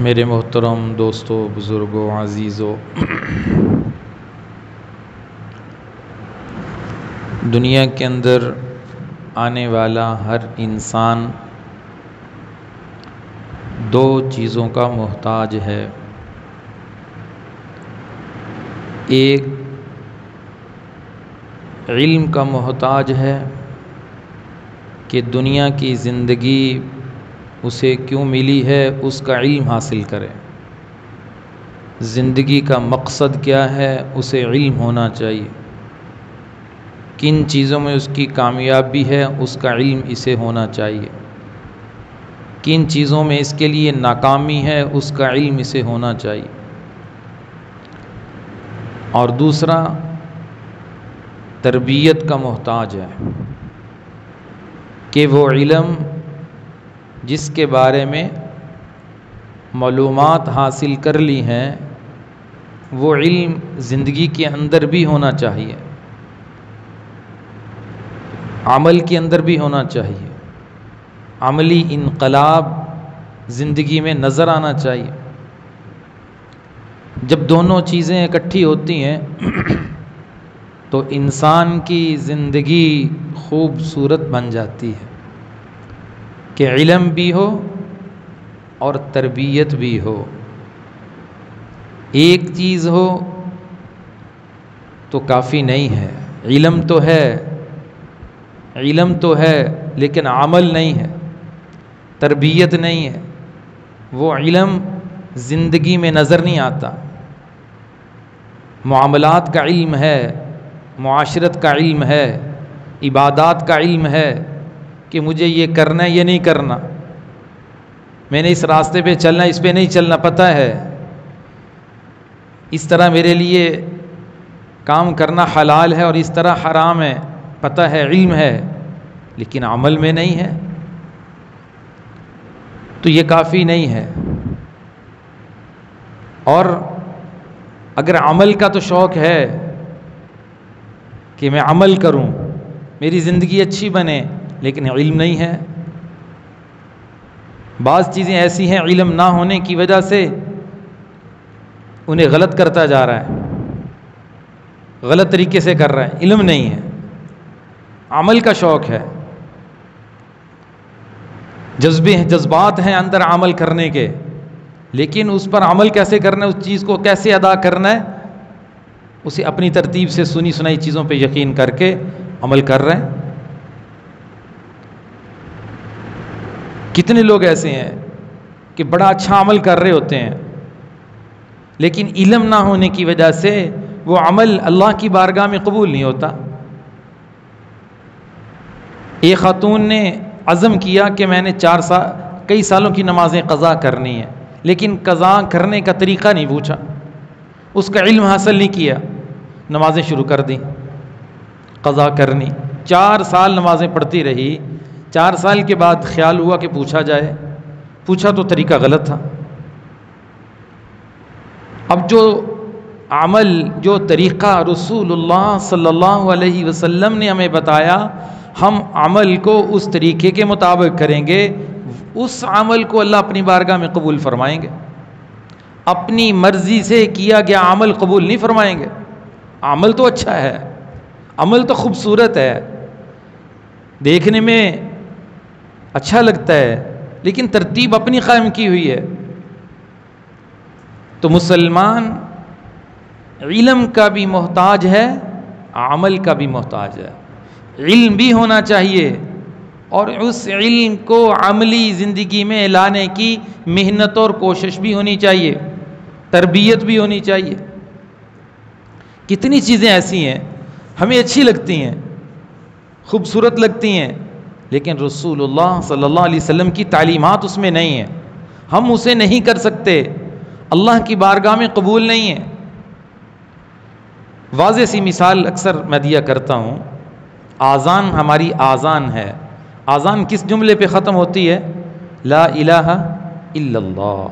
میرے محترم دوستو، بزرگوں، عزیزوں، دنیا کے اندر آنے والا ہر انسان دو چیزوں کا محتاج ہے۔ ایک علم کا محتاج ہے کہ دنیا کی زندگی اسے کیوں ملی ہے، اس کا علم حاصل کرے۔ زندگی کا مقصد کیا ہے، اسے علم ہونا چاہیے۔ کن چیزوں میں اس کی کامیابی ہے، اس کا علم اسے ہونا چاہیے۔ کن چیزوں میں اس کے لیے ناکامی ہے، اس کا علم اسے ہونا چاہیے۔ اور دوسرا تربیت کا محتاج ہے کہ وہ علم جس کے بارے میں معلومات حاصل کر لی ہیں، وہ علم زندگی کے اندر بھی ہونا چاہیے، عمل کے اندر بھی ہونا چاہیے، عملی انقلاب زندگی میں نظر آنا چاہیے۔ جب دونوں چیزیں اکٹھی ہوتی ہیں تو انسان کی زندگی خوبصورت بن جاتی ہے کہ علم بھی ہو اور تربیت بھی ہو۔ ایک چیز ہو تو کافی نہیں ہے۔ علم تو ہے لیکن عمل نہیں ہے، تربیت نہیں ہے، وہ علم زندگی میں نظر نہیں آتا۔ معاملات کا علم ہے، معاشرت کا علم ہے، عبادات کا علم ہے کہ مجھے یہ کرنا ہے، یہ نہیں کرنا، میں نے اس راستے پہ چلنا، اس پہ نہیں چلنا، پتہ ہے اس طرح میرے لیے کام کرنا حلال ہے اور اس طرح حرام ہے، پتہ ہے، علم ہے، لیکن عمل میں نہیں ہے تو یہ کافی نہیں ہے۔ اور اگر عمل کا تو شوق ہے کہ میں عمل کروں، میری زندگی اچھی بنے، لیکن علم نہیں ہے۔ بعض چیزیں ایسی ہیں علم نہ ہونے کی وجہ سے انہیں غلط کرتا جا رہا ہے، غلط طریقے سے کر رہا ہے، علم نہیں ہے، عمل کا شوق ہے، جذبات ہیں اندر عمل کرنے کے، لیکن اس پر عمل کیسے کرنا ہے، اس چیز کو کیسے ادا کرنا ہے، اسے اپنی ترتیب سے سنی سنائی چیزوں پہ یقین کر کے عمل کر رہے ہیں۔ کتنے لوگ ایسے ہیں کہ بڑا اچھا عمل کر رہے ہوتے ہیں، لیکن علم نہ ہونے کی وجہ سے وہ عمل اللہ کی بارگاہ میں قبول نہیں ہوتا۔ ایک خاتون نے عزم کیا کہ میں نے کئی سالوں کی نمازیں قضا کرنی ہے، لیکن قضا کرنے کا طریقہ نہیں پوچھا، اس کا علم حاصل نہیں کیا، نمازیں شروع کر دیں قضا کرنی۔ 4 سال نمازیں پڑھتی رہی، 4 سال کے بعد خیال ہوا کہ پوچھا جائے، پوچھا تو طریقہ غلط تھا۔ اب جو عمل، جو طریقہ رسول اللہ صلی اللہ علیہ وسلم نے ہمیں بتایا، ہم عمل کو اس طریقے کے مطابق کریں گے، اس عمل کو اللہ اپنی بارگاہ میں قبول فرمائیں گے۔ اپنی مرضی سے کیا گیا عمل قبول نہیں فرمائیں گے۔ عمل تو اچھا ہے، عمل تو خوبصورت ہے، دیکھنے میں اچھا لگتا ہے، لیکن ترتیب اپنی قائم کی ہوئی ہے۔ تو مسلمان علم کا بھی محتاج ہے، عمل کا بھی محتاج ہے۔ علم بھی ہونا چاہیے اور اس علم کو عملی زندگی میں لانے کی محنت اور کوشش بھی ہونی چاہیے، تربیت بھی ہونی چاہیے۔ کتنی چیزیں ایسی ہیں ہمیں اچھی لگتی ہیں، خوبصورت لگتی ہیں، لیکن رسول اللہ صلی اللہ علیہ وسلم کی تعلیمات اس میں نہیں ہیں، ہم اسے نہیں کر سکتے، اللہ کی بارگاہ میں قبول نہیں ہے۔ واضح سی مثال اکثر میں دیا کرتا ہوں، آذان ہماری آذان ہے، آذان کس جملے پہ ختم ہوتی ہے؟ لا الہ الا اللہ۔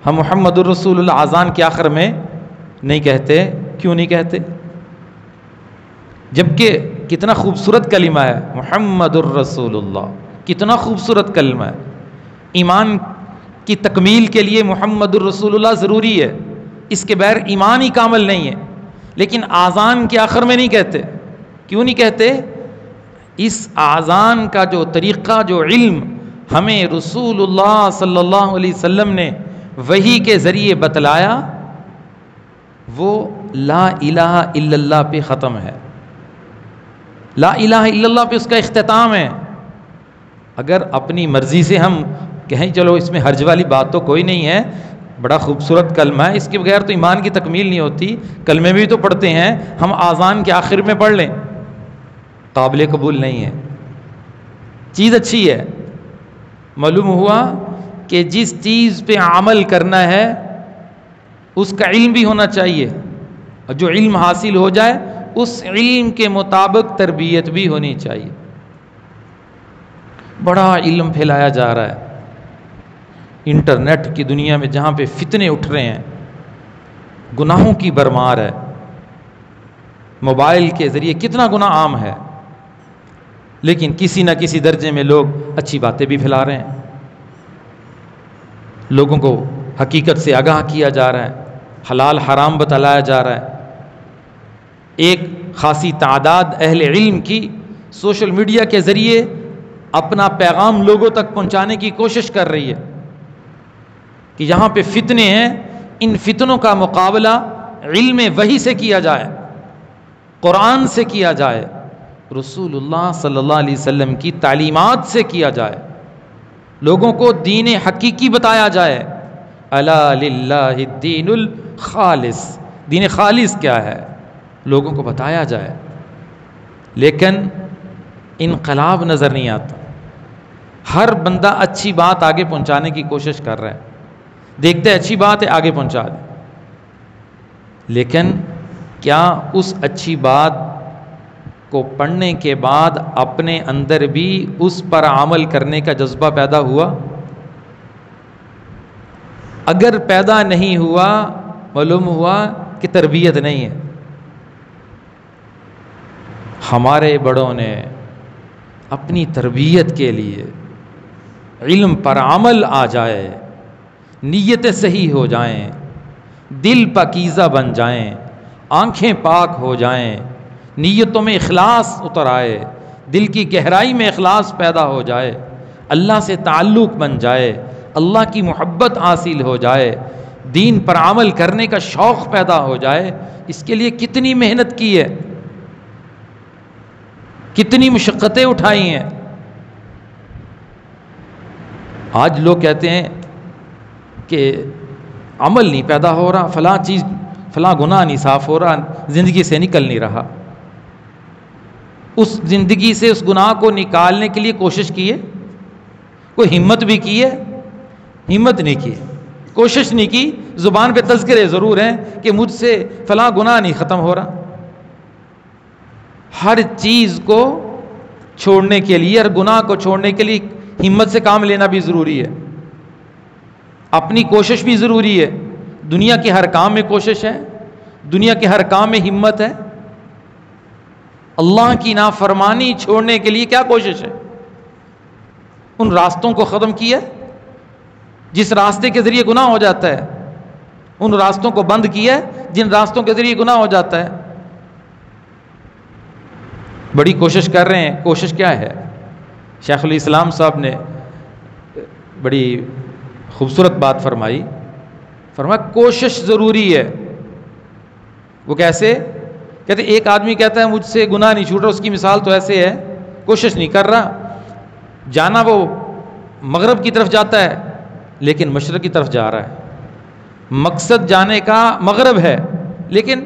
ہم محمد الرسول اللہ آذان کے آخر میں نہیں کہتے، کیوں نہیں کہتے؟ جبکہ کتنا خوبصورت کلمہ ہے محمد الرسول اللہ، کتنا خوبصورت کلمہ ہے، ایمان کی تکمیل کے لیے محمد الرسول اللہ ضروری ہے، اس کے بغیر ایمان ہی کامل نہیں ہے، لیکن آذان کے آخر میں نہیں کہتے۔ کیوں نہیں کہتے؟ اس آذان کا جو طریقہ، جو علم ہمیں رسول اللہ صلی اللہ علیہ وسلم نے وحی کے ذریعے بتلایا، وہ لا الہ الا اللہ پہ ختم ہے، لا الہ الا اللہ پہ اس کا اختتام ہے۔ اگر اپنی مرضی سے ہم کہیں چلو اس میں حرج والی بات تو کوئی نہیں ہے، بڑا خوبصورت کلمہ ہے، اس کے بغیر تو ایمان کی تکمیل نہیں ہوتی، کلمے بھی تو پڑھتے ہیں، ہم آذان کے آخر میں پڑھ لیں، قابل قبول نہیں ہے۔ چیز اچھی ہے، معلوم ہوا کہ جس چیز پہ عمل کرنا ہے اس کا علم بھی ہونا چاہیے، اور جو علم حاصل ہو جائے اس علم کے مطابق تربیت بھی ہونی چاہیے۔ بڑا علم پھیلایا جا رہا ہے انٹرنیٹ کی دنیا میں، جہاں پہ فتنے اٹھ رہے ہیں، گناہوں کی بھرمار ہے، موبائل کے ذریعے کتنا گناہ عام ہے، لیکن کسی نہ کسی درجے میں لوگ اچھی باتیں بھی پھیلا رہے ہیں، لوگوں کو حقیقت سے آگاہ کیا جا رہا ہے، حلال حرام بتلایا جا رہا ہے۔ ایک خاصی تعداد اہل علم کی سوشل میڈیا کے ذریعے اپنا پیغام لوگوں تک پہنچانے کی کوشش کر رہی ہے کہ یہاں پہ فتنے ہیں، ان فتنوں کا مقابلہ علم وحی سے کیا جائے، قرآن سے کیا جائے، رسول اللہ صلی اللہ علیہ وسلم کی تعلیمات سے کیا جائے، لوگوں کو دین حقیقی بتایا جائے۔ الا للہ الدین الخالص، دین خالص کیا ہے لوگوں کو بتایا جائے، لیکن انقلاب نظر نہیں آتا۔ ہر بندہ اچھی بات آگے پہنچانے کی کوشش کر رہا ہے، دیکھتے اچھی بات ہے آگے پہنچا دے، لیکن کیا اس اچھی بات کو پڑھنے کے بعد اپنے اندر بھی اس پر عمل کرنے کا جذبہ پیدا ہوا؟ اگر پیدا نہیں ہوا، معلوم ہوا کہ تربیت نہیں ہے۔ ہمارے بڑوں نے اپنی تربیت کے لیے علم پر عمل آ جائے، نیتیں صحیح ہو جائیں، دل پاکیزہ بن جائیں، آنکھیں پاک ہو جائیں، نیتوں میں اخلاص اتر آئے، دل کی گہرائی میں اخلاص پیدا ہو جائے، اللہ سے تعلق بن جائے، اللہ کی محبت حاصل ہو جائے، دین پر عمل کرنے کا شوق پیدا ہو جائے، اس کے لیے کتنی محنت کی ہے، کتنی مشقتیں اٹھائی ہیں۔ آج لوگ کہتے ہیں کہ عمل نہیں پیدا ہو رہا، فلاں چیز، فلاں گناہ نہیں صاف ہو رہا، زندگی سے نکل نہیں رہا۔ اس زندگی سے اس گناہ کو نکالنے کے لیے کوشش کی ہے؟ کوئی ہمت بھی کی ہے؟ ہمت نہیں کی، کوشش نہیں کی، زبان پہ تذکرے ضرور ہیں کہ مجھ سے فلاں گناہ نہیں ختم ہو رہا۔ ہر چیز کو چھوڑنے کے لیے، ہر گناہ کو چھوڑنے کے لیے ہمت سے کام لینا بھی ضروری ہے، اپنی کوشش بھی ضروری ہے۔ دنیا کے ہر کام میں کوشش ہے، دنیا کے ہر کام میں ہمت ہے، اللہ کی نافرمانی چھوڑنے کے لیے کیا کوشش ہے؟ ان راستوں کو ختم کیا، جس راستے کے ذریعے گناہ ہو جاتا ہے، ان راستوں کو بند کیا جن راستوں کے ذریعے گناہ ہو جاتا ہے۔ بڑی کوشش کر رہے ہیں، کوشش کیا ہے؟ شیخ الاسلام صاحب نے بڑی خوبصورت بات فرمائی، فرمایا کوشش ضروری ہے۔ وہ کیسے؟ کہتے ایک آدمی کہتا ہے مجھ سے گناہ نہیں چھوٹ رہا، اس کی مثال تو ایسے ہے، کوشش نہیں کر رہا، جانا وہ مغرب کی طرف جاتا ہے لیکن مشرق کی طرف جا رہا ہے، مقصد جانے کا مغرب ہے لیکن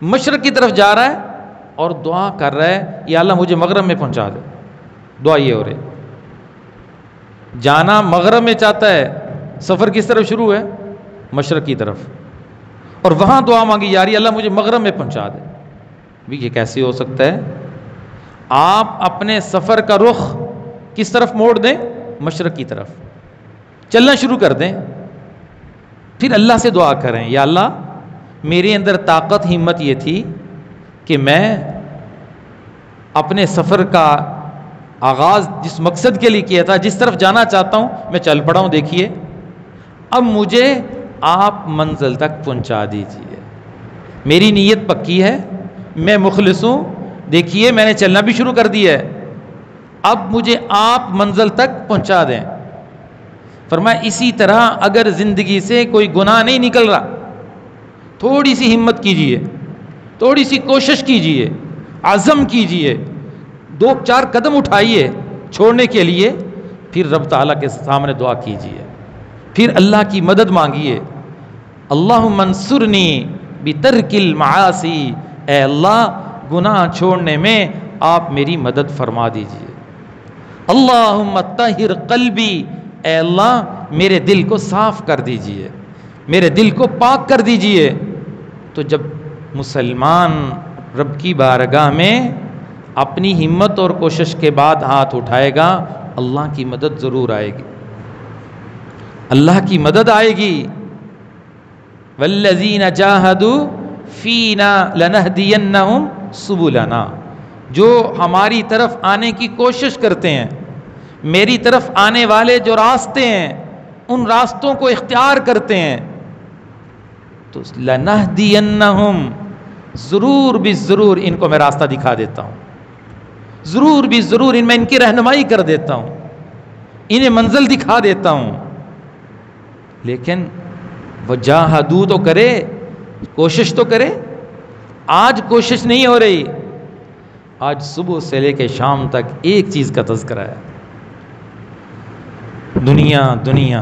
مشرق کی طرف جا رہا ہے، اور دعا کر رہا ہے یا اللہ مجھے مغرب میں پہنچا دے۔ دعا یہ ہو رہی، جانا مغرب میں چاہتا ہے، سفر کس طرف شروع ہے؟ مشرق کی طرف، اور وہاں دعا مانگی جا رہی ہے اللہ مجھے مغرب میں پہنچا دے۔ بھی یہ کیسے ہو سکتا ہے؟ آپ اپنے سفر کا رخ کس طرف موڑ دیں؟ مشرق کی طرف چلنا شروع کر دیں، پھر اللہ سے دعا کریں یا اللہ میرے اندر طاقت ہمت یہ تھی کہ میں اپنے سفر کا آغاز جس مقصد کے لیے کیا تھا، جس طرف جانا چاہتا ہوں میں چل پڑا ہوں، دیکھیے اب مجھے آپ منزل تک پہنچا دیجئے، میری نیت پکی ہے، میں مخلص ہوں، دیکھیے میں نے چلنا بھی شروع کر دیا ہے، اب مجھے آپ منزل تک پہنچا دیں۔ فرمایا اسی طرح اگر زندگی سے کوئی گناہ نہیں نکل رہا، تھوڑی سی ہمت کیجئے، تھوڑی سی کوشش کیجئے، عزم کیجئے، 2-4 قدم اٹھائیے چھوڑنے کے لیے، پھر رب تعالیٰ کے سامنے دعا کیجئے، پھر اللہ کی مدد مانگیے۔ اللہم انصرنی بترک المعاصی، اے اللہ گناہ چھوڑنے میں آپ میری مدد فرما دیجئے۔ اللہم طہر قلبی، اے اللہ میرے دل کو صاف کر دیجئے، میرے دل کو پاک کر دیجئے۔ تو جب مسلمان رب کی بارگاہ میں اپنی ہمت اور کوشش کے بعد ہاتھ اٹھائے گا، اللہ کی مدد ضرور آئے گی، اللہ کی مدد آئے گی۔ والذین جاہدوا فینا لنہدینہم سبلنا، جو ہماری طرف آنے کی کوشش کرتے ہیں، میری طرف آنے والے جو راستے ہیں ان راستوں کو اختیار کرتے ہیں، تو لنہدینہم، ضرور بھی ضرور ان کو میں راستہ دکھا دیتا ہوں، ضرور بھی ضرور ان میں ان کی رہنمائی کر دیتا ہوں، انہیں منزل دکھا دیتا ہوں۔ لیکن وہ جاہدو تو کرے، کوشش تو کرے۔ آج کوشش نہیں ہو رہی، آج صبح سے لے کے شام تک ایک چیز کا تذکرہ ہے، دنیا دنیا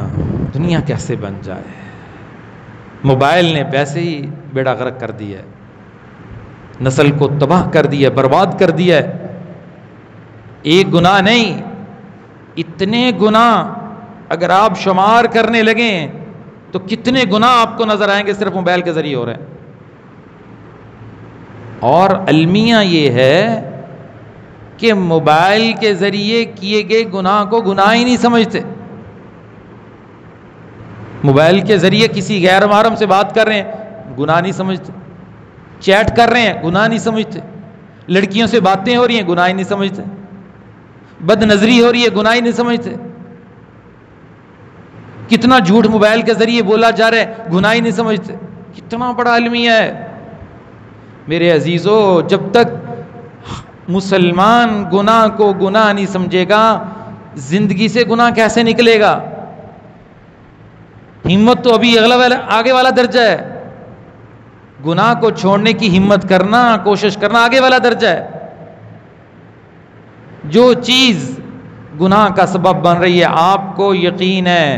دنیا کیسے بن جائے۔ موبائل نے ویسے ہی بیڑا غرق کر دیا ہے، نسل کو تباہ کر دیا، برباد کر دیا ہے۔ ایک گناہ نہیں، اتنے گناہ اگر آپ شمار کرنے لگیں تو کتنے گناہ آپ کو نظر آئیں گے صرف موبائل کے ذریعے ہو رہے ہیں۔ اور المیہ یہ ہے کہ موبائل کے ذریعے کیے گئے گناہ کو گناہ ہی نہیں سمجھتے۔ موبائل کے ذریعے کسی غیر محرم سے بات کر رہے ہیں، گناہ نہیں سمجھتے، چیٹ کر رہے ہیں، گناہ نہیں سمجھتے، لڑکیوں سے باتیں ہو رہی ہیں، گناہ ہی نہیں سمجھتے، بد نظری ہو رہی ہے، گناہ ہی نہیں سمجھتے، کتنا جھوٹ موبائل کے ذریعے بولا جا رہا ہے، گناہ ہی نہیں سمجھتے۔ کتنا بڑا المیہ ہے میرے عزیزو۔ جب تک مسلمان گناہ کو گناہ نہیں سمجھے گا، زندگی سے گناہ کیسے نکلے گا؟ ہمت تو ابھی آگے والا درجہ ہے، گناہ کو چھوڑنے کی ہمت کرنا، کوشش کرنا آگے والا درجہ ہے۔ جو چیز گناہ کا سبب بن رہی ہے، آپ کو یقین ہے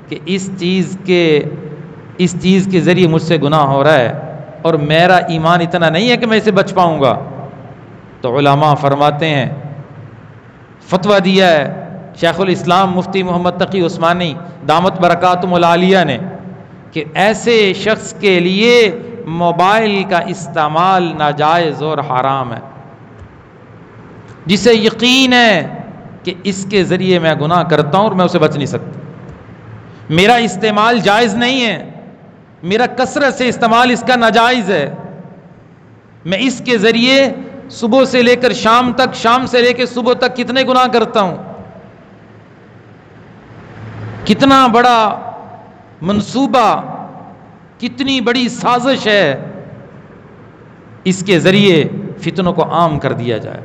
کہ اس چیز کے ذریعے مجھ سے گناہ ہو رہا ہے اور میرا ایمان اتنا نہیں ہے کہ میں اسے بچ پاؤں گا، تو علماء فرماتے ہیں، فتویٰ دیا ہے شیخ الاسلام مفتی محمد تقی عثمانی دامت برکاتہم العالیہ نے، کہ ایسے شخص کے لیے موبائل کا استعمال ناجائز اور حرام ہے، جسے یقین ہے کہ اس کے ذریعے میں گناہ کرتا ہوں اور میں اسے بچ نہیں سکتا، میرا استعمال جائز نہیں ہے، میرا کثرت سے استعمال اس کا ناجائز ہے، میں اس کے ذریعے صبح سے لے کر شام تک، شام سے لے کے صبح تک کتنے گناہ کرتا ہوں، کتنا بڑا منصوبہ، کتنی بڑی سازش ہے، اس کے ذریعے فتنوں کو عام کر دیا جائے۔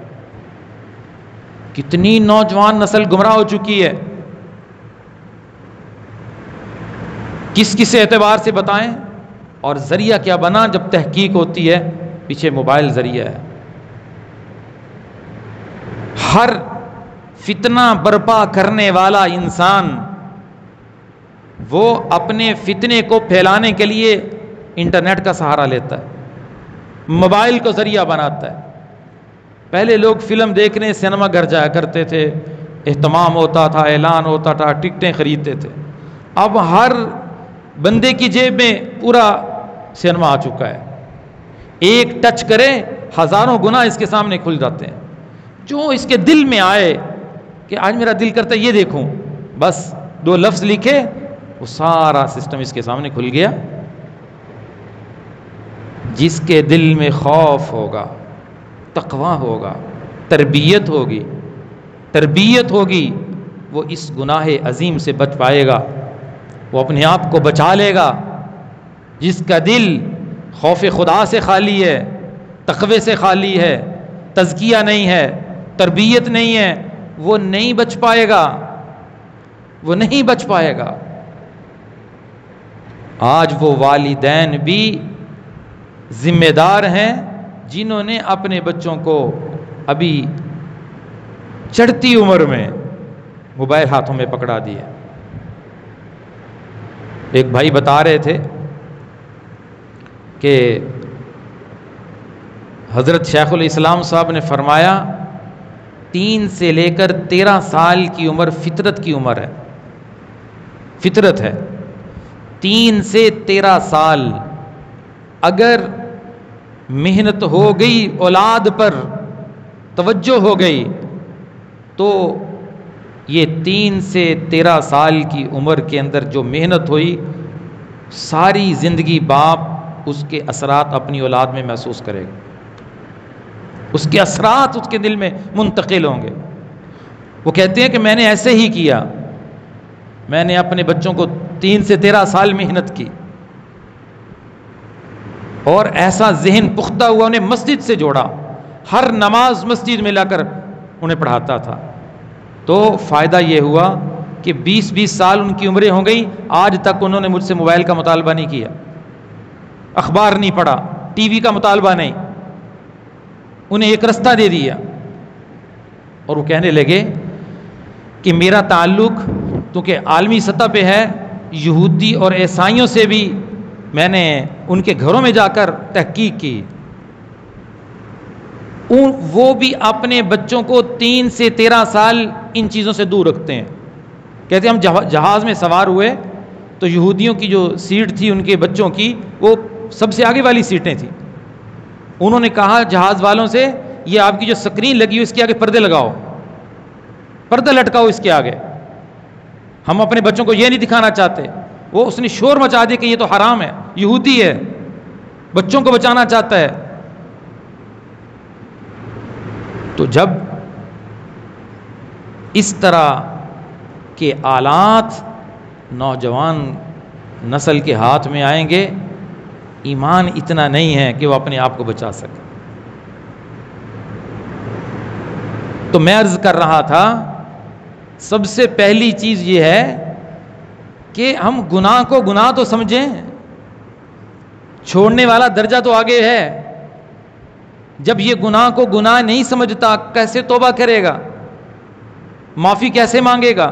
کتنی نوجوان نسل گمراہ ہو چکی ہے، کس اعتبار سے بتائیں؟ اور ذریعہ کیا بنا؟ جب تحقیق ہوتی ہے پیچھے موبائل ذریعہ ہے۔ ہر فتنہ برپا کرنے والا انسان وہ اپنے فتنے کو پھیلانے کے لیے انٹرنیٹ کا سہارا لیتا ہے، موبائل کو ذریعہ بناتا ہے۔ پہلے لوگ فلم دیکھنے سینما گھر جایا کرتے تھے، اہتمام ہوتا تھا، اعلان ہوتا تھا، ٹکٹیں خریدتے تھے۔ اب ہر بندے کی جیب میں پورا سینما آ چکا ہے، ایک ٹچ کرے ہزاروں گناہ اس کے سامنے کھل جاتے ہیں۔ جو اس کے دل میں آئے کہ آج میرا دل کرتا ہے یہ دیکھوں، بس 2 لفظ لکھے، وہ سارا سسٹم اس کے سامنے کھل گیا۔ جس کے دل میں خوف ہوگا، تقویٰ ہوگا، تربیت ہوگی، وہ اس گناہ عظیم سے بچ پائے گا۔ وہ اپنے آپ کو بچا لے گا. جس کا دل خوف خدا سے خالی ہے، تقوی سے خالی ہے، تزکیہ نہیں ہے، تربیت نہیں ہے، وہ نہیں بچ پائے گا، وہ نہیں بچ پائے گا. آج وہ والدین بھی ذمہ دار ہیں جنہوں نے اپنے بچوں کو ابھی چڑھتی عمر میں موبائل ہاتھوں میں پکڑا دیا. ایک بھائی بتا رہے تھے کہ حضرت شیخ الاسلام صاحب نے فرمایا 3 سے لے کر 13 سال کی عمر فطرت کی عمر ہے، فطرت ہے. 3 سے 13 سال اگر محنت ہو گئی، اولاد پر توجہ ہو گئی، تو یہ 3 سے 13 سال کی عمر کے اندر جو محنت ہوئی، ساری زندگی باپ اس کے اثرات اپنی اولاد میں محسوس کرے گا، اس کے اثرات اس کے دل میں منتقل ہوں گے. وہ کہتے ہیں کہ میں نے ایسے ہی کیا، میں نے اپنے بچوں کو 3 سے 13 سال محنت کی اور ایسا ذہن پختہ ہوا، انہیں مسجد سے جوڑا، ہر نماز مسجد میں لا کر انہیں پڑھاتا تھا. تو فائدہ یہ ہوا کہ 20-20 سال ان کی عمریں ہو گئی، آج تک انہوں نے مجھ سے موبائل کا مطالبہ نہیں کیا، اخبار نہیں پڑھا، ٹی وی کا مطالبہ نہیں. انہیں ایک رستہ دے دیا اور وہ کہنے لگے کہ میرا تعلق کیونکہ عالمی سطح پہ ہے، یہودی اور عیسائیوں سے بھی میں نے ان کے گھروں میں جا کر تحقیق کی، وہ بھی اپنے بچوں کو 3 سے 13 سال ان چیزوں سے دور رکھتے ہیں. کہتے ہیں ہم جہاز میں سوار ہوئے تو یہودیوں کی جو سیٹ تھی ان کے بچوں کی، وہ سب سے آگے والی سیٹیں تھیں. انہوں نے کہا جہاز والوں سے، یہ آپ کی جو سکرین لگی ہوئی اس کے آگے پردے لگاؤ، پردہ لٹکاؤ اس کے آگے، ہم اپنے بچوں کو یہ نہیں دکھانا چاہتے. اس نے شور مچا دیا کہ یہ تو حرام ہے، یہودی ہے، بچوں کو بچانا چاہتا ہے. تو جب اس طرح کے آلات نوجوان نسل کے ہاتھ میں آئیں گے، ایمان اتنا نہیں ہے کہ وہ اپنے آپ کو بچا سکے. تو میں عرض کر رہا تھا، سب سے پہلی چیز یہ ہے کہ ہم گناہ کو گناہ تو سمجھیں، چھوڑنے والا درجہ تو آگے ہے. جب یہ گناہ کو گناہ نہیں سمجھتا، کیسے توبہ کرے گا، معافی کیسے مانگے گا،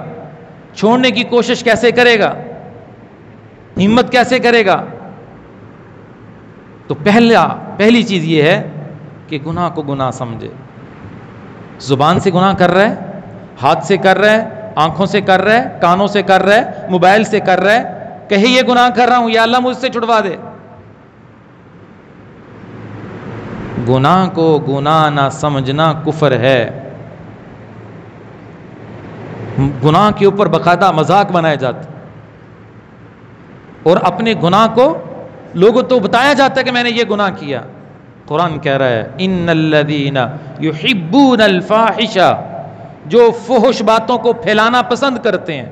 چھوڑنے کی کوشش کیسے کرے گا، ہمت کیسے کرے گا؟ تو پہلی چیز یہ ہے کہ گناہ کو گناہ سمجھے. زبان سے گناہ کر رہا ہے، ہاتھ سے کر رہا ہے، آنکھوں سے کر رہا ہے، کانوں سے کر رہا ہے، موبائل سے کر رہا ہے، کہے یہ گناہ کر رہا ہوں، یا اللہ مجھ سے چھڑوا دے. گناہ کو گناہ نہ سمجھنا کفر ہے. گناہ کے اوپر باقاعدہ مذاق بنایا جاتا اور اپنے گناہ کو لوگوں تو بتایا جاتا ہے کہ میں نے یہ گناہ کیا. قرآن کہہ رہا ہے ان الذین یحبون الفاحش، جو فحش باتوں کو پھیلانا پسند کرتے ہیں،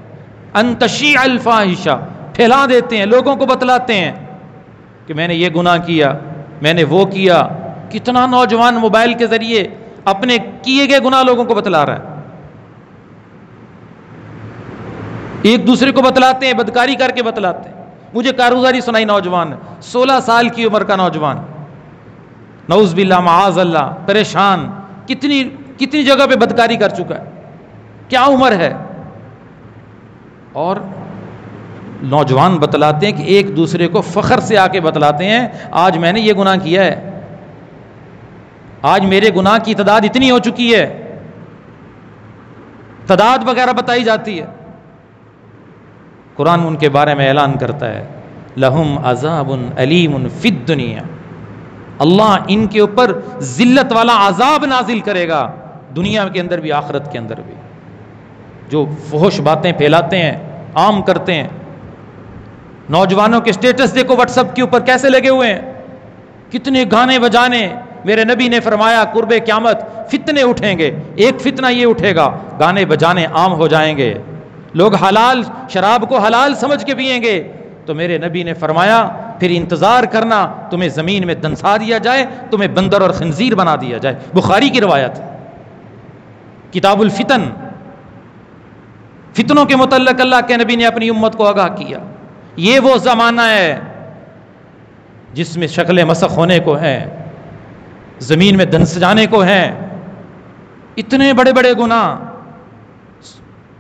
ان تشیع الفاحش، پھیلا دیتے ہیں، لوگوں کو بتلاتے ہیں کہ میں نے یہ گناہ کیا، میں نے وہ کیا. کتنا نوجوان موبائل کے ذریعے اپنے کیے گئے گناہ لوگوں کو بتلا رہا ہے، ایک دوسرے کو بتلاتے ہیں، بدکاری کر کے بتلاتے ہیں. مجھے کارگزاری سنائی نوجوان، 16 سال کی عمر کا نوجوان، نعوذ باللہ معاذ اللہ، پریشان، کتنی جگہ پہ بدکاری کر چکا ہے، کیا عمر ہے. اور نوجوان بتلاتے ہیں کہ ایک دوسرے کو فخر سے آ کے بتلاتے ہیں آج میں نے یہ گناہ کیا ہے، آج میرے گناہ کی تعداد اتنی ہو چکی ہے، تعداد وغیرہ بتائی جاتی ہے. قرآن ان کے بارے میں اعلان کرتا ہے لہم عذاب علیم فی الدنیا، اللہ ان کے اوپر ذلت والا عذاب نازل کرے گا، دنیا کے اندر بھی آخرت کے اندر بھی. جو فحش باتیں پھیلاتے ہیں، عام کرتے ہیں. نوجوانوں کے سٹیٹس دیکھو واٹس ایپ کے اوپر کیسے لگے ہوئے ہیں، کتنے گانے بجانے. میرے نبی نے فرمایا قرب قیامت فتنے اٹھیں گے، ایک فتنہ یہ اٹھے گا، گانے بجانے عام ہو جائیں گے، لوگ حلال شراب کو حلال سمجھ کے پئیں گے تو میرے نبی نے فرمایا پھر انتظار کرنا تمہیں زمین میں دنسا دیا جائے، تمہیں بندر اور خنزیر بنا دیا جائے۔ بخاری کی روایت، کتاب الفتن۔ فتنوں کے متعلق اللہ کے نبی نے اپنی امت کو آگاہ کیا۔ یہ وہ زمانہ ہے جس میں شکلیں مسخ ہونے کو ہیں، زمین میں دنس جانے کو ہیں، اتنے بڑے بڑے گناہ۔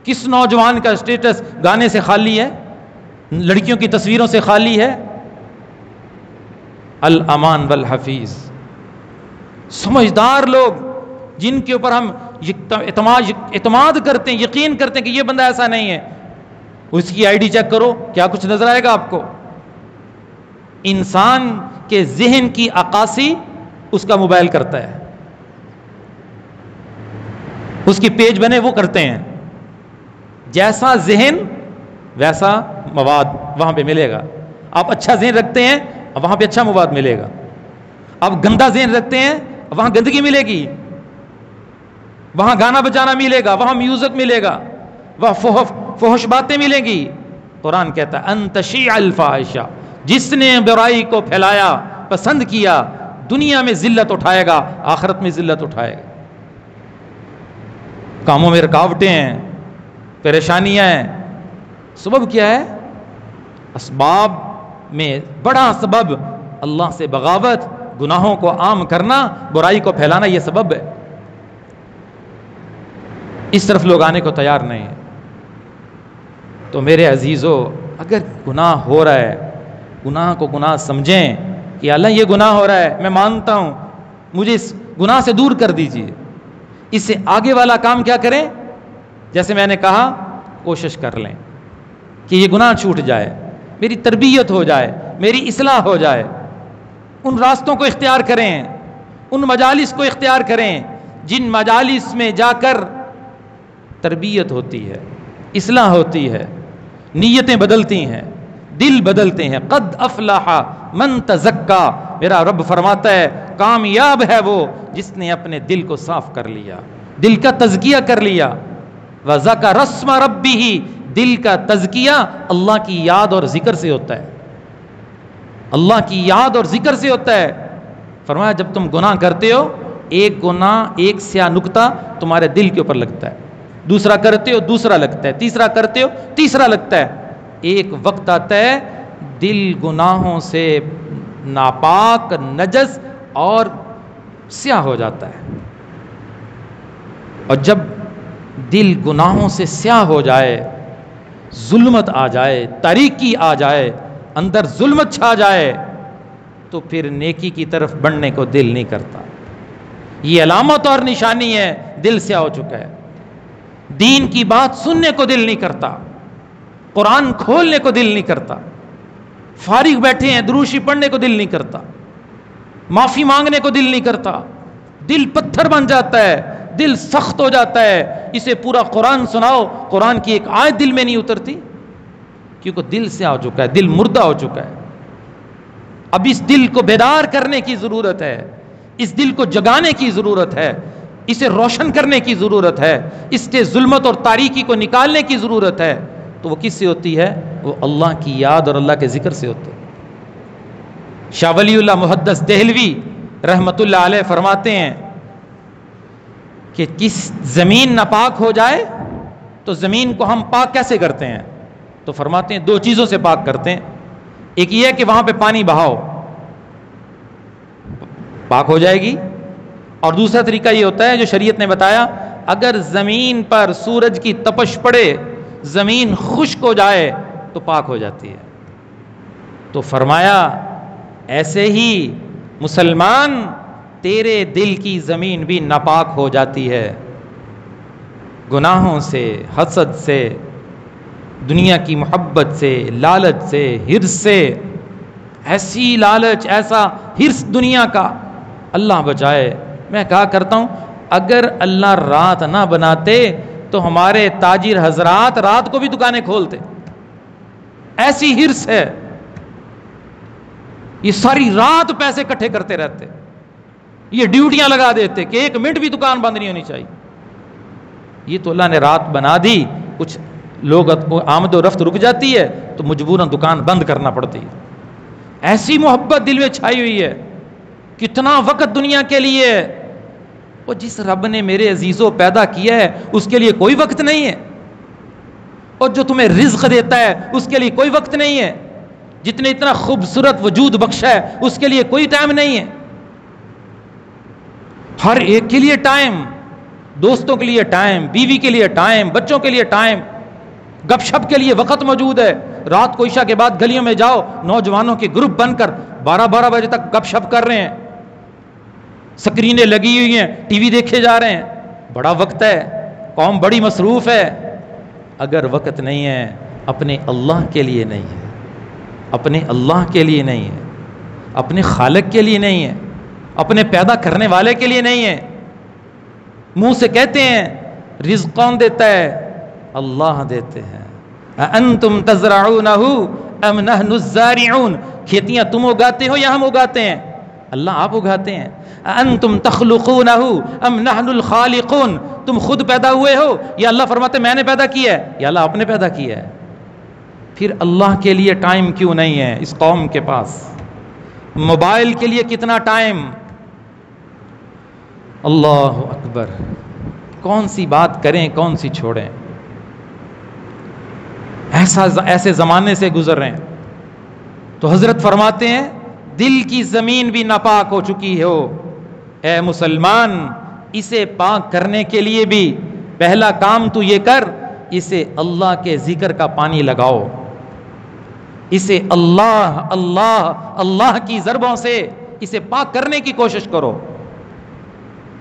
کس نوجوان کا اسٹیٹس گانے سے خالی ہے، لڑکیوں کی تصویروں سے خالی ہے؟ الامان والحفیظ، سمجھدار لوگ جن کے اوپر ہم اعتماد کرتے ہیں، یقین کرتے ہیں کہ یہ بندہ ایسا نہیں ہے، اس کی آئی ڈی چیک کرو، کیا کچھ نظر آئے گا آپ کو؟ انسان کے ذہن کی عکاسی اس کا موبائل کرتا ہے، اس کی پیج بنے وہ کرتے ہیں، جیسا ذہن ویسا مواد وہاں پہ ملے گا۔ آپ اچھا ذہن رکھتے ہیں وہاں پہ اچھا مواد ملے گا، آپ گندا ذہن رکھتے ہیں وہاں گندگی ملے گی، وہاں گانا بجانا ملے گا، وہاں میوزک ملے گا، وہاں فحش باتیں ملیں گی۔ قرآن کہتا ہے ان تشیع الفاحشہ، جس نے برائی کو پھیلایا، پسند کیا، دنیا میں ذلت اٹھائے گا، آخرت میں ذلت اٹھائے گا۔ کاموں میں رکاوٹیں ہیں، پریشانیاں ہیں، سبب کیا ہے؟ اسباب میں بڑا سبب اللہ سے بغاوت، گناہوں کو عام کرنا، برائی کو پھیلانا، یہ سبب ہے۔ اس طرف لوگ آنے کو تیار نہیں ہیں۔ تو میرے عزیزو، اگر گناہ ہو رہا ہے، گناہ کو گناہ سمجھیں کہ اللہ یہ گناہ ہو رہا ہے، میں مانتا ہوں، مجھے اس گناہ سے دور کر دیجئے۔ اس سے آگے والا کام کیا کریں؟ جیسے میں نے کہا، کوشش کر لیں کہ یہ گناہ چھوٹ جائے، میری تربیت ہو جائے، میری اصلاح ہو جائے۔ ان راستوں کو اختیار کریں، ان مجالس کو اختیار کریں جن مجالس میں جا کر تربیت ہوتی ہے، اصلاح ہوتی ہے، نیتیں بدلتی ہیں، دل بدلتے ہیں۔ قد افلح من تزکا، میرا رب فرماتا ہے کامیاب ہے وہ جس نے اپنے دل کو صاف کر لیا، دل کا تزکیہ کر لیا۔ وذکر اسم ربہ، دل کا تزکیہ اللہ کی یاد اور ذکر سے ہوتا ہے، اللہ کی یاد اور ذکر سے ہوتا ہے۔ فرمایا جب تم گناہ کرتے ہو، ایک گناہ، ایک سیاہ نقطہ تمہارے دل کے اوپر لگتا ہے، دوسرا کرتے ہو دوسرا لگتا ہے، تیسرا کرتے ہو تیسرا لگتا ہے۔ ایک وقت آتا ہے دل گناہوں سے ناپاک، نجس اور سیاہ ہو جاتا ہے، اور جب دل گناہوں سے سیاہ ہو جائے، ظلمت آ جائے، تاریکی آ جائے، اندر ظلمت چھا جائے، تو پھر نیکی کی طرف بڑھنے کو دل نہیں کرتا۔ یہ علامت اور نشانی ہے دل سیاہ ہو چکا ہے۔ دین کی بات سننے کو دل نہیں کرتا، قرآن کھولنے کو دل نہیں کرتا، فارغ بیٹھے ہیں دروشی پڑھنے کو دل نہیں کرتا، معافی مانگنے کو دل نہیں کرتا، دل پتھر بن جاتا ہے، دل سخت ہو جاتا ہے۔ اسے پورا قرآن سناؤ، قرآن کی ایک آیت دل میں نہیں اترتی، کیونکہ دل سے ہو چکا ہے، دل مردہ ہو چکا ہے۔ اب اس دل کو بیدار کرنے کی ضرورت ہے، اس دل کو جگانے کی ضرورت ہے، اسے روشن کرنے کی ضرورت ہے، اس کے ظلمت اور تاریکی کو نکالنے کی ضرورت ہے۔ تو وہ کس سے ہوتی ہے؟ وہ اللہ کی یاد اور اللہ کے ذکر سے ہوتے ہے۔ شاہ ولی اللہ محدث دہلوی رحمت اللہ علیہ فرماتے ہیں کہ کس زمین ناپاک ہو جائے تو زمین کو ہم پاک کیسے کرتے ہیں؟ تو فرماتے ہیں دو چیزوں سے پاک کرتے ہیں۔ ایک یہ ہے کہ وہاں پہ پانی بہاؤ، پاک ہو جائے گی، اور دوسرا طریقہ یہ ہوتا ہے جو شریعت نے بتایا، اگر زمین پر سورج کی تپش پڑے، زمین خشک ہو جائے تو پاک ہو جاتی ہے۔ تو فرمایا ایسے ہی مسلمان تیرے دل کی زمین بھی ناپاک ہو جاتی ہے، گناہوں سے، حسد سے، دنیا کی محبت سے، لالچ سے، ہرس سے۔ ایسی لالچ، ایسا ہرس دنیا کا، اللہ بچائے۔ میں کہا کرتا ہوں اگر اللہ رات نہ بناتے تو ہمارے تاجر حضرات رات کو بھی دکانیں کھولتے، ایسی ہرس ہے، یہ ساری رات پیسے اکٹھے کرتے رہتے، یہ ڈیوٹیاں لگا دیتے کہ ایک منٹ بھی دکان بند نہیں ہونی چاہیے۔ یہ تو اللہ نے رات بنا دی، کچھ لوگ آمد و رفت رک جاتی ہے تو مجبوراً دکان بند کرنا پڑتی ہے. ایسی محبت دل میں چھائی ہوئی ہے. کتنا وقت دنیا کے لیے. وہ جس رب نے میرے عزیزوں پیدا کیا ہے اس کے لیے کوئی وقت نہیں ہے, اور جو تمہیں رزق دیتا ہے اس کے لیے کوئی وقت نہیں ہے, جتنے اتنا خوبصورت وجود بخشا ہے اس کے لیے کوئی ٹائم نہیں ہے. ہر ایک کے لیے ٹائم, دوستوں کے لیے ٹائم, بیوی کے لیے ٹائم, بچوں کے لیے ٹائم, گپ شپ کے لیے وقت موجود ہے. رات کو عشاء کے بعد گلیوں میں جاؤ, نوجوانوں کے گروپ بن کر 12 بجے تک گپ شپ کر رہے ہیں, سکرینیں لگی ہوئی ہیں, ٹی وی دیکھے جا رہے ہیں. بڑا وقت ہے, قوم بڑی مصروف ہے. اگر وقت نہیں ہے اپنے اللہ کے لیے نہیں ہے, اپنے اللہ کے لیے نہیں ہے, اپنے خالق کے لیے نہیں ہے, اپنے پیدا کرنے والے کے لیے نہیں ہے. منہ سے کہتے ہیں رزق کون دیتا ہے؟ اللہ دیتے ہیں. انتم تزرعونہ ام نحن الزارعون, کھیتیاں تم اگاتے ہو یا ہم اگاتے ہیں؟ اللہ آپ اگاتے ہیں. انتم تخلقونہ ام نحن الخالقون, تم خود پیدا ہوئے ہو یا اللہ فرماتے میں نے پیدا کیا ہے؟ یا اللہ آپ نے پیدا کیا ہے. پھر اللہ کے لیے ٹائم کیوں نہیں ہے اس قوم کے پاس؟ موبائل کے لیے کتنا ٹائم. اللہ اکبر, کون سی بات کریں کون سی چھوڑیں. ایسے زمانے سے گزر رہے ہیں. تو حضرت فرماتے ہیں دل کی زمین بھی ناپاک ہو چکی ہو, اے مسلمان اسے پاک کرنے کے لیے بھی پہلا کام تو یہ کر, اسے اللہ کے ذکر کا پانی لگاؤ, اسے اللہ اللہ اللہ کی ضربوں سے اسے پاک کرنے کی کوشش کرو.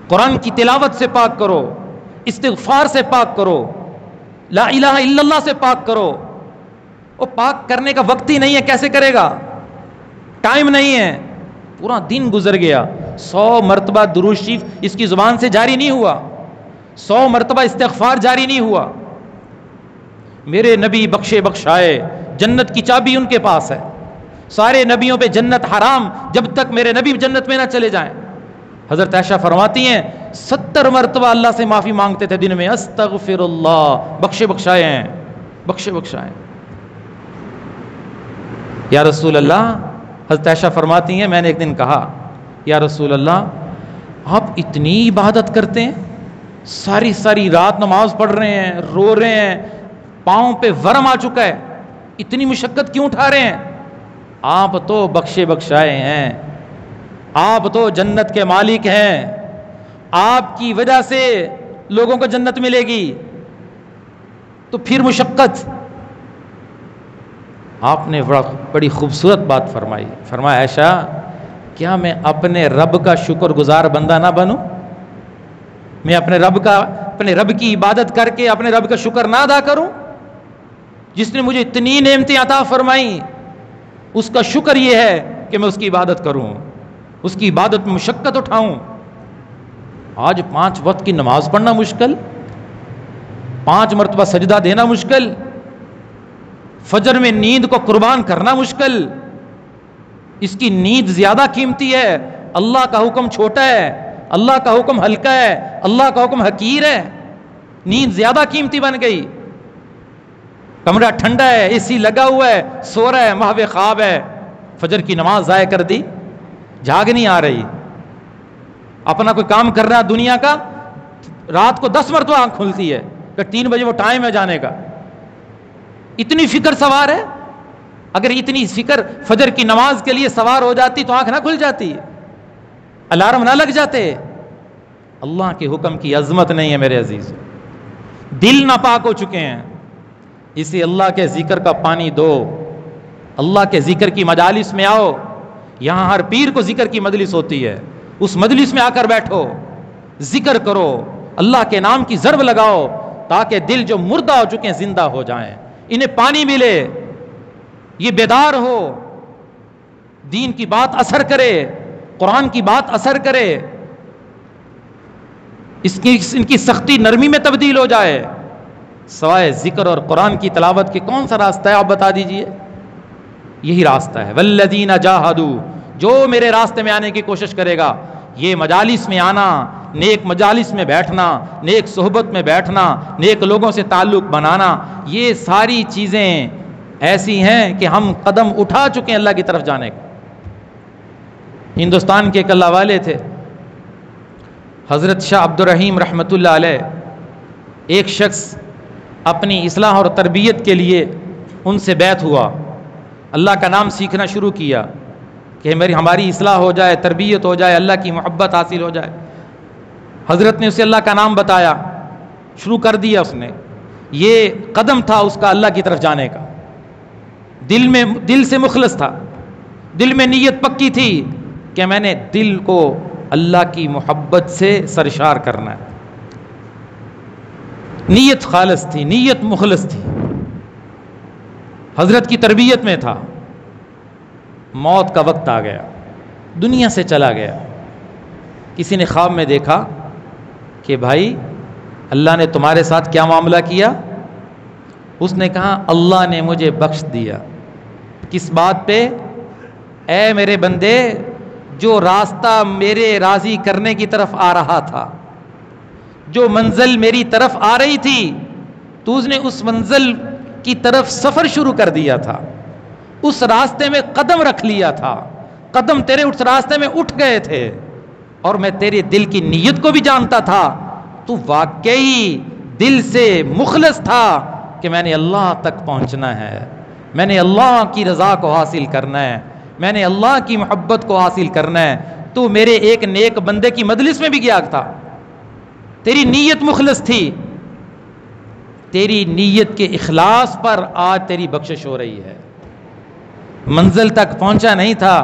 قرآن کی تلاوت سے پاک کرو, استغفار سے پاک کرو, لا الہ الا اللہ سے پاک کرو. وہ پاک کرنے کا وقت ہی نہیں ہے, کیسے کرے گا؟ ٹائم نہیں ہے. پورا دن گزر گیا, 100 مرتبہ درود شریف اس کی زبان سے جاری نہیں ہوا, 100 مرتبہ استغفار جاری نہیں ہوا. میرے نبی بخشے بخشائے, جنت کی چابی ان کے پاس ہے. سارے نبیوں پہ جنت حرام جب تک میرے نبی جنت میں نہ چلے جائیں. حضرت عائشہ فرماتی ہیں 70 مرتبہ اللہ سے معافی مانگتے تھے دن میں, استغفر اللہ, بخشے بخشائے ہیں, بخشے بخشائے. یا رسول اللہ, حضرت عائشہ فرماتی ہیں میں نے ایک دن کہا یا رسول اللہ آپ اتنی عبادت کرتے ہیں, ساری رات نماز پڑھ رہے ہیں, رو رہے ہیں, پاؤں پہ ورم آ چکا ہے, اتنی مشقت کیوں اٹھا رہے ہیں؟ آپ تو بخشے بخشائے ہیں, آپ تو جنت کے مالک ہیں, آپ کی وجہ سے لوگوں کو جنت ملے گی, تو پھر مشقت. آپ نے بڑی خوبصورت بات فرمائی. فرمایا عائشہ کیا میں اپنے رب کا شکر گزار بندہ نہ بنوں؟ میں اپنے رب کی عبادت کر کے اپنے رب کا شکر نہ ادا کروں جس نے مجھے اتنی نعمتیں عطا فرمائی؟ اس کا شکر یہ ہے کہ میں اس کی عبادت کروں, اس کی عبادت میں مشقت اٹھاؤں. آج 5 وقت کی نماز پڑھنا مشکل, 5 مرتبہ سجدہ دینا مشکل, فجر میں نیند کو قربان کرنا مشکل. اس کی نیند زیادہ قیمتی ہے, اللہ کا حکم چھوٹا ہے, اللہ کا حکم ہلکا ہے, اللہ کا حکم حقیر ہے. نیند زیادہ قیمتی بن گئی. کمرہ ٹھنڈا ہے, اے سی لگا ہوا ہے, سو رہا ہے, محو خواب ہے, فجر کی نماز ضائع کر دی, جاگ نہیں آ رہی. اپنا کوئی کام کر رہا دنیا کا, رات کو 10 مرتبہ آنکھ کھلتی ہے کہ 3 بجے وہ ٹائم ہے جانے کا. اتنی فکر سوار ہے. اگر اتنی فکر فجر کی نماز کے لیے سوار ہو جاتی تو آنکھ نہ کھل جاتی, الارم نہ لگ جاتے. اللہ کے حکم کی عظمت نہیں ہے میرے عزیز, دل ناپاک ہو چکے ہیں. اسے اللہ کے ذکر کا پانی دو, اللہ کے ذکر کی مجالس میں آؤ. یہاں ہر پیر کو ذکر کی مجلس ہوتی ہے, اس مجلس میں آ کر بیٹھو, ذکر کرو, اللہ کے نام کی ضرب لگاؤ تاکہ دل جو مردہ ہو چکے ہیں زندہ ہو جائیں, انہیں پانی ملے, یہ بیدار ہو, دین کی بات اثر کرے, قرآن کی بات اثر کرے, ان کی سختی نرمی میں تبدیل ہو جائے. سوائے ذکر اور قرآن کی تلاوت کے کون سا راستہ ہے آپ بتا دیجئے؟ یہی راستہ ہے. والذین جاہدوا, جو میرے راستے میں آنے کی کوشش کرے گا, یہ مجالس میں آنا, نیک مجالس میں بیٹھنا، نیک صحبت میں بیٹھنا، نیک لوگوں سے تعلق بنانا، یہ ساری چیزیں ایسی ہیں کہ ہم قدم اٹھا چکے ہیں اللہ کی طرف جانے کا۔ ہندوستان کے ایک اللہ والے تھے حضرت شاہ عبد الرحیم رحمۃ اللہ علیہ، ایک شخص اپنی اصلاح اور تربیت کے لیے ان سے بیعت ہوا، اللہ کا نام سیکھنا شروع کیا کہ ہماری اصلاح ہو جائے، تربیت ہو جائے، اللہ کی محبت حاصل ہو جائے۔ حضرت نے اسے اللہ کا نام بتایا، شروع کر دیا اس نے۔ یہ قدم تھا اس کا اللہ کی طرف جانے کا، دل سے مخلص تھا، دل میں نیت پکی تھی کہ میں نے دل کو اللہ کی محبت سے سرشار کرنا ہے، نیت خالص تھی، نیت مخلص تھی، حضرت کی تربیت میں تھا۔ موت کا وقت آ گیا، دنیا سے چلا گیا۔ کسی نے خواب میں دیکھا کہ بھائی اللہ نے تمہارے ساتھ کیا معاملہ کیا؟ اس نے کہا اللہ نے مجھے بخش دیا۔ کس بات پہ؟ اے میرے بندے، جو راستہ میرے راضی کرنے کی طرف آ رہا تھا، جو منزل میری طرف آ رہی تھی، تو اس نے اس منزل کی طرف سفر شروع کر دیا تھا، اس راستے میں قدم رکھ لیا تھا، قدم تیرے اس راستے میں اٹھ گئے تھے، اور میں تیرے دل کی نیت کو بھی جانتا تھا، تو واقعی دل سے مخلص تھا کہ میں نے اللہ تک پہنچنا ہے، میں نے اللہ کی رضا کو حاصل کرنا ہے، میں نے اللہ کی محبت کو حاصل کرنا ہے۔ تو میرے ایک نیک بندے کی مجلس میں بھی گیا تھا، تیری نیت مخلص تھی، تیری نیت کے اخلاص پر آج تیری بخشش ہو رہی ہے۔ منزل تک پہنچا نہیں تھا،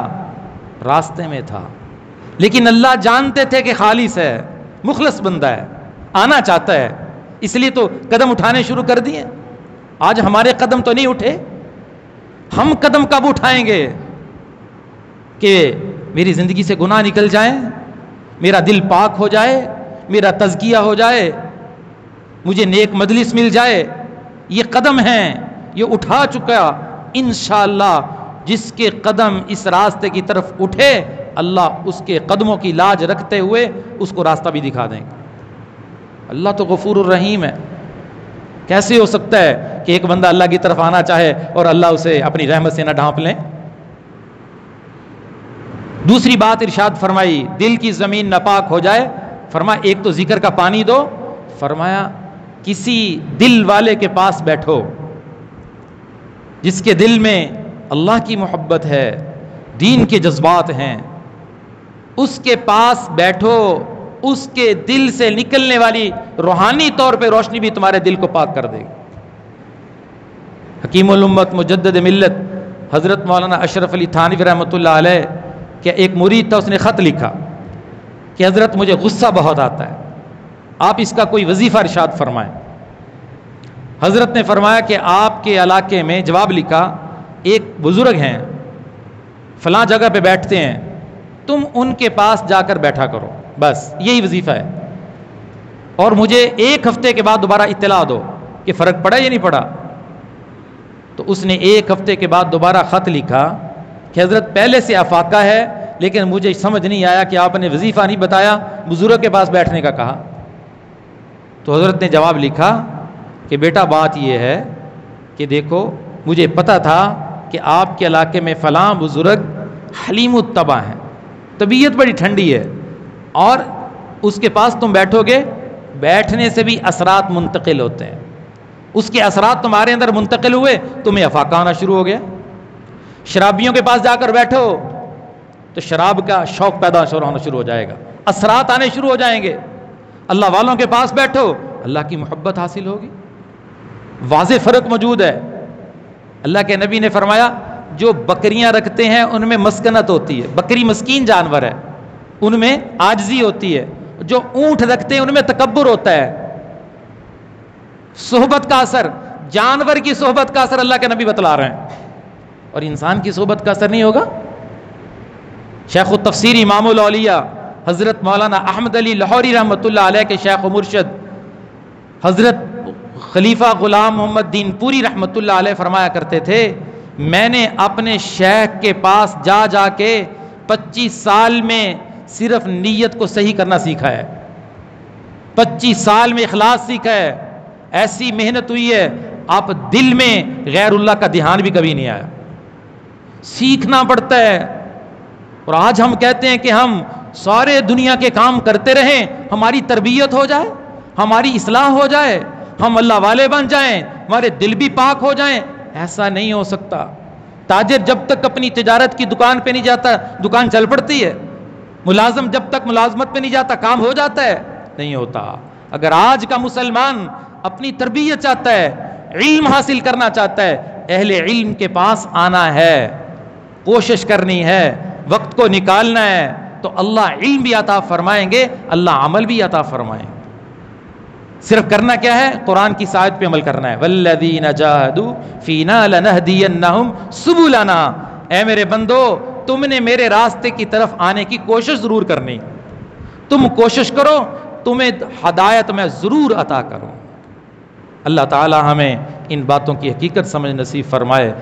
راستے میں تھا، لیکن اللہ جانتے تھے کہ خالص ہے، مخلص بندہ ہے، آنا چاہتا ہے، اس لیے تو قدم اٹھانے شروع کر دیے۔ آج ہمارے قدم تو نہیں اٹھے، ہم قدم کب اٹھائیں گے کہ میری زندگی سے گناہ نکل جائیں، میرا دل پاک ہو جائے، میرا تزکیہ ہو جائے، مجھے نیک مجلس مل جائے۔ یہ قدم ہیں، یہ اٹھا چکا انشاءاللہ۔ جس کے قدم اس راستے کی طرف اٹھے، اللہ اس کے قدموں کی لاج رکھتے ہوئے اس کو راستہ بھی دکھا دیں گے۔ اللہ تو غفور الرحیم ہے۔ کیسے ہو سکتا ہے کہ ایک بندہ اللہ کی طرف آنا چاہے اور اللہ اسے اپنی رحمت سے نہ ڈھانپ لیں؟ دوسری بات ارشاد فرمائی، دل کی زمین ناپاک ہو جائے، فرمایا ایک تو ذکر کا پانی دو، فرمایا کسی دل والے کے پاس بیٹھو جس کے دل میں اللہ کی محبت ہے، دین کے جذبات ہیں، اس کے پاس بیٹھو، اس کے دل سے نکلنے والی روحانی طور پہ روشنی بھی تمہارے دل کو پاک کر دے گی۔ حکیم الامت مجدد ملت حضرت مولانا اشرف علی تھانوی رحمۃ اللہ علیہ کہ ایک مرید تھا، اس نے خط لکھا کہ حضرت مجھے غصہ بہت آتا ہے، آپ اس کا کوئی وظیفہ ارشاد فرمائیں۔ حضرت نے فرمایا کہ آپ کے علاقے میں، جواب لکھا، ایک بزرگ ہیں، فلاں جگہ پہ بیٹھتے ہیں، تم ان کے پاس جا کر بیٹھا کرو، بس یہی وظیفہ ہے، اور مجھے ایک ہفتے کے بعد دوبارہ اطلاع دو کہ فرق پڑا یا نہیں پڑا۔ تو اس نے ایک ہفتے کے بعد دوبارہ خط لکھا کہ حضرت پہلے سے افاقہ ہے، لیکن مجھے سمجھ نہیں آیا کہ آپ نے وظیفہ نہیں بتایا، بزرگ کے پاس بیٹھنے کا کہا۔ تو حضرت نے جواب لکھا کہ بیٹا بات یہ ہے کہ دیکھو، مجھے پتہ تھا کہ آپ کے علاقے میں فلاں بزرگ حلیم الطبع ہیں، طبیعت بڑی ٹھنڈی ہے، اور اس کے پاس تم بیٹھو گے، بیٹھنے سے بھی اثرات منتقل ہوتے ہیں، اس کے اثرات تمہارے اندر منتقل ہوئے، تمہیں افاقہ آنا شروع ہو گیا۔ شرابیوں کے پاس جا کر بیٹھو تو شراب کا شوق پیدا ہونا شروع ہو جائے گا، اثرات آنے شروع ہو جائیں گے۔ اللہ والوں کے پاس بیٹھو، اللہ کی محبت حاصل ہوگی۔ واضح فرق موجود ہے۔ اللہ کے نبی نے فرمایا جو بکریاں رکھتے ہیں ان میں مسکنت ہوتی ہے، بکری مسکین جانور ہے، ان میں عاجزی ہوتی ہے، جو اونٹ رکھتے ہیں ان میں تکبر ہوتا ہے۔ صحبت کا اثر، جانور کی صحبت کا اثر اللہ کے نبی بتلا رہے ہیں، اور انسان کی صحبت کا اثر نہیں ہوگا۔ شیخ التفسیر امام الاولیاء حضرت مولانا احمد علی لاہوری رحمۃ اللہ علیہ کے شیخ و مرشد حضرت خلیفہ غلام محمد دین پوری رحمۃ اللہ علیہ فرمایا کرتے تھے، میں نے اپنے شیخ کے پاس جا کے 25 سال میں صرف نیت کو صحیح کرنا سیکھا ہے۔ 25 سال میں اخلاص سیکھا ہے، ایسی محنت ہوئی ہے، آپ دل میں غیر اللہ کا دھیان بھی کبھی نہیں آیا. سیکھنا پڑتا ہے. اور آج ہم کہتے ہیں کہ ہم سارے دنیا کے کام کرتے رہیں، ہماری تربیت ہو جائے، ہماری اصلاح ہو جائے، ہم اللہ والے بن جائیں، ہمارے دل بھی پاک ہو جائیں. ایسا نہیں ہو سکتا. تاجر جب تک اپنی تجارت کی دکان پہ نہیں جاتا دکان چل پڑتی ہے. ملازم جب تک ملازمت پہ نہیں جاتا کام ہو جاتا ہے؟ نہیں ہوتا. اگر آج کا مسلمان اپنی تربیت چاہتا ہے، علم حاصل کرنا چاہتا ہے، اہل علم کے پاس آنا ہے، کوشش کرنی ہے، وقت کو نکالنا ہے، تو اللہ علم بھی عطا فرمائیں گے، اللہ عمل بھی عطا فرمائیں گے. صرف کرنا کیا ہے؟ قرآن کی آیت پہ عمل کرنا ہے. والذین جاہدوا فینا لنہدینہم سبلنا. اے میرے بندو، تم نے میرے راستے کی طرف آنے کی کوشش ضرور کرنی. تم کوشش کرو، تمہیں ہدایت میں ضرور عطا کروں. اللہ تعالی ہمیں ان باتوں کی حقیقت سمجھ نصیب فرمائے.